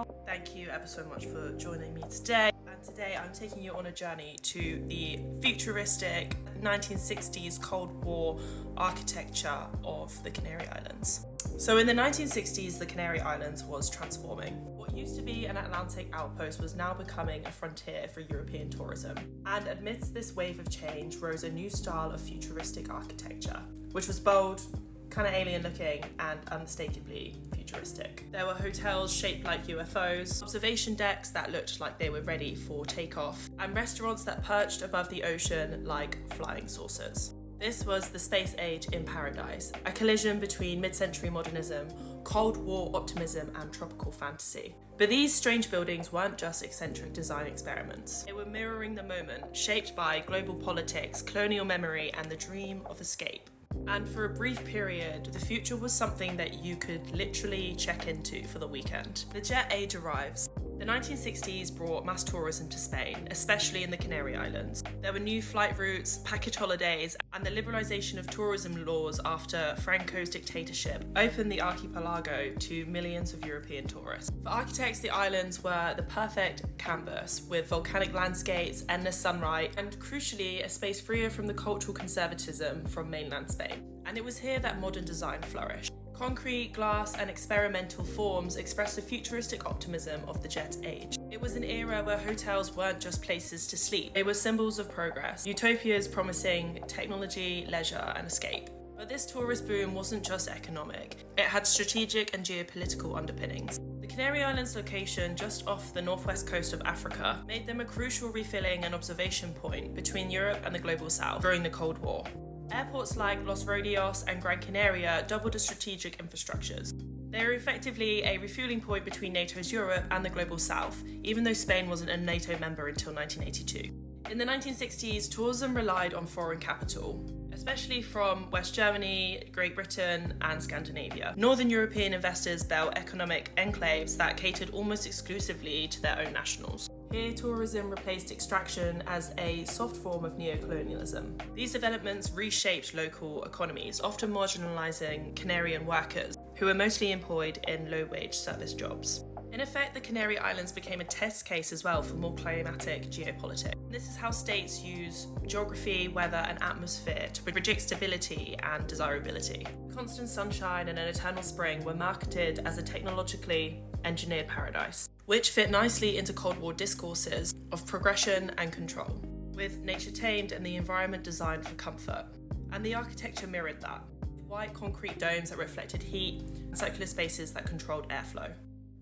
now. Thank you ever so much for joining me today. And today I'm taking you on a journey to the futuristic 1960s Cold War architecture of the Canary Islands. So in the 1960s, the Canary Islands was transforming. What used to be an Atlantic outpost was now becoming a frontier for European tourism. And amidst this wave of change rose a new style of futuristic architecture, which was bold, kind of alien looking, and unmistakably futuristic. There were hotels shaped like UFOs, observation decks that looked like they were ready for takeoff, and restaurants that perched above the ocean like flying saucers. This was the space age in paradise, a collision between mid-century modernism, Cold War optimism, and tropical fantasy. But these strange buildings weren't just eccentric design experiments. They were mirroring the moment, shaped by global politics, colonial memory, and the dream of escape. And for a brief period, the future was something that you could literally check into for the weekend. The jet age arrives. The 1960s brought mass tourism to Spain, especially in the Canary Islands. There were new flight routes, package holidays, and the liberalisation of tourism laws after Franco's dictatorship opened the archipelago to millions of European tourists. For architects, the islands were the perfect canvas, with volcanic landscapes, endless sunlight, and crucially, a space freer from the cultural conservatism from mainland Spain. And it was here that modern design flourished. Concrete, glass, and experimental forms express the futuristic optimism of the jet age. It was an era where hotels weren't just places to sleep. They were symbols of progress, utopias promising technology, leisure, and escape. But this tourist boom wasn't just economic. It had strategic and geopolitical underpinnings. The Canary Islands' location just off the northwest coast of Africa made them a crucial refilling and observation point between Europe and the global south during the Cold War. Airports like Los Rodeos and Gran Canaria doubled as strategic infrastructures. They were effectively a refueling point between NATO's Europe and the global south, even though Spain wasn't a NATO member until 1982. In the 1960s, tourism relied on foreign capital, especially from West Germany, Great Britain, and Scandinavia. Northern European investors built economic enclaves that catered almost exclusively to their own nationals. Here, tourism replaced extraction as a soft form of neocolonialism. These developments reshaped local economies, often marginalising Canarian workers, who were mostly employed in low-wage service jobs. In effect, the Canary Islands became a test case as well for more climatic geopolitics. This is how states use geography, weather, and atmosphere to predict stability and desirability. Constant sunshine and an eternal spring were marketed as a technologically engineered paradise, which fit nicely into Cold War discourses of progression and control, with nature tamed and the environment designed for comfort. And the architecture mirrored that. White concrete domes that reflected heat, and circular spaces that controlled airflow.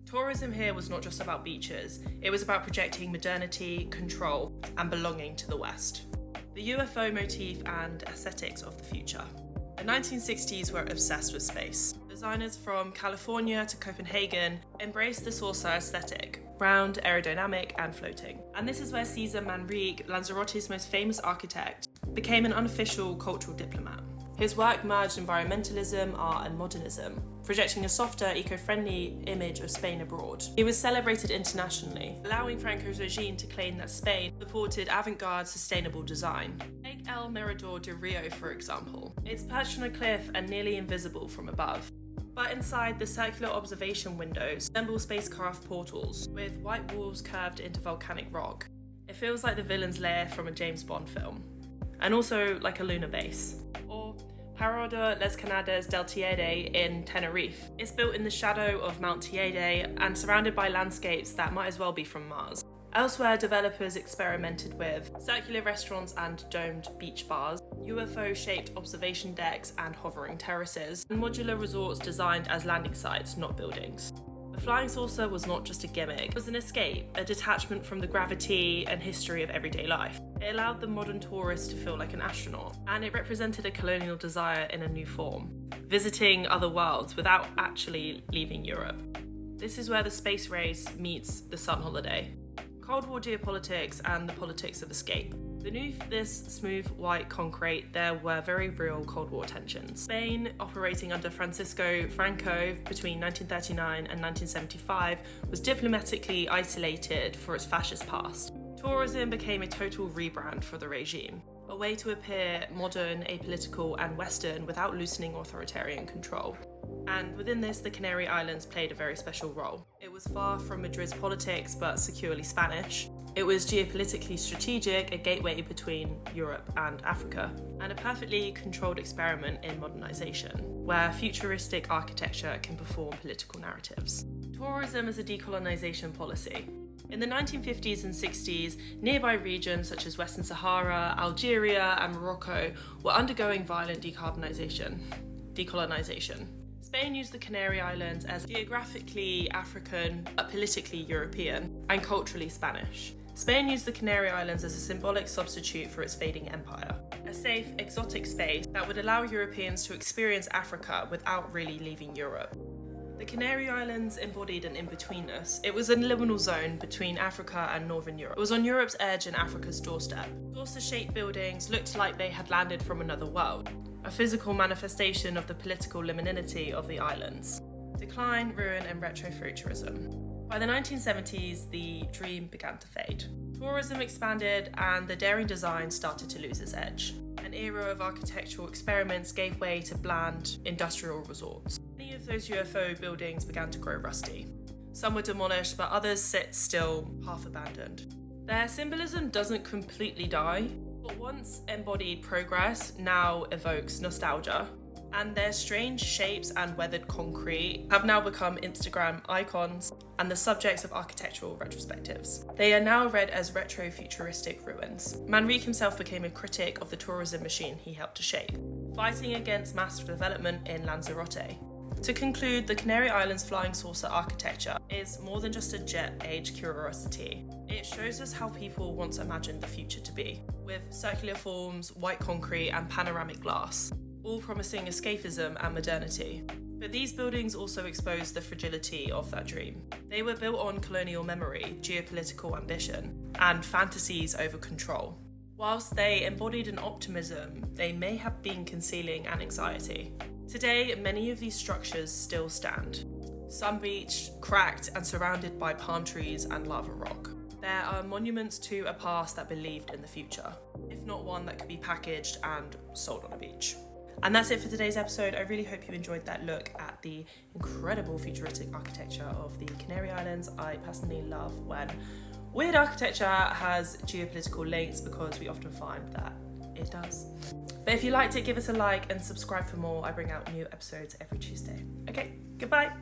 Tourism here was not just about beaches, it was about projecting modernity, control, and belonging to the West. The UFO motif and aesthetics of the future. The 1960s were obsessed with space. Designers from California to Copenhagen embraced the saucer aesthetic, round, aerodynamic, and floating. And this is where Cesar Manrique, Lanzarote's most famous architect, became an unofficial cultural diplomat. His work merged environmentalism, art, and modernism, projecting a softer, eco-friendly image of Spain abroad. He was celebrated internationally, allowing Franco's regime to claim that Spain supported avant-garde, sustainable design. Take El Mirador de Rio, for example. It's perched on a cliff and nearly invisible from above. But inside, the circular observation windows resemble spacecraft portals, with white walls curved into volcanic rock. It feels like the villain's lair from a James Bond film, and also like a lunar base. Or Parada Les Canades del Teide in Tenerife. It's built in the shadow of Mount Teide and surrounded by landscapes that might as well be from Mars. Elsewhere, developers experimented with circular restaurants and domed beach bars, UFO-shaped observation decks and hovering terraces, and modular resorts designed as landing sites, not buildings. The flying saucer was not just a gimmick, it was an escape, a detachment from the gravity and history of everyday life. It allowed the modern tourist to feel like an astronaut, and it represented a colonial desire in a new form, visiting other worlds without actually leaving Europe. This is where the space race meets the sun holiday. Cold War geopolitics and the politics of escape. Beneath this smooth white concrete, there were very real Cold War tensions. Spain, operating under Francisco Franco between 1939 and 1975, was diplomatically isolated for its fascist past. Tourism became a total rebrand for the regime, a way to appear modern, apolitical, and Western without loosening authoritarian control. And within this, the Canary Islands played a very special role. It was far from Madrid's politics, but securely Spanish. It was geopolitically strategic, a gateway between Europe and Africa, and a perfectly controlled experiment in modernization, where futuristic architecture can perform political narratives. Tourism as a decolonization policy. In the 1950s and 60s, nearby regions such as Western Sahara, Algeria, and Morocco were undergoing violent decolonization. Spain used the Canary Islands as geographically African, but politically European, and culturally Spanish. Spain used the Canary Islands as a symbolic substitute for its fading empire, a safe, exotic space that would allow Europeans to experience Africa without really leaving Europe. The Canary Islands embodied an in-betweenness. It was a liminal zone between Africa and Northern Europe. It was on Europe's edge and Africa's doorstep. Saucer-shaped buildings looked like they had landed from another world, a physical manifestation of the political liminality of the islands. Decline, ruin, and retrofuturism. By the 1970s, the dream began to fade. Tourism expanded and the daring design started to lose its edge. An era of architectural experiments gave way to bland, industrial resorts. Many of those UFO buildings began to grow rusty. Some were demolished, but others sit still, half abandoned. Their symbolism doesn't completely die, but once embodied progress now evokes nostalgia, and their strange shapes and weathered concrete have now become Instagram icons and the subjects of architectural retrospectives. They are now read as retro-futuristic ruins. Manrique himself became a critic of the tourism machine he helped to shape, fighting against mass development in Lanzarote. To conclude, the Canary Islands flying saucer architecture is more than just a jet-age curiosity. It shows us how people once imagined the future to be, with circular forms, white concrete, and panoramic glass, all promising escapism and modernity. But these buildings also expose the fragility of that dream. They were built on colonial memory, geopolitical ambition, and fantasies over control. Whilst they embodied an optimism, they may have been concealing an anxiety. Today, many of these structures still stand, sun-beached, cracked, and surrounded by palm trees and lava rock. There are monuments to a past that believed in the future, if not one that could be packaged and sold on a beach. And that's it for today's episode. I really hope you enjoyed that look at the incredible futuristic architecture of the Canary Islands. I personally love when weird architecture has geopolitical links because we often find that it does. But if you liked it, give us a like and subscribe for more. I bring out new episodes every Tuesday. Okay, goodbye.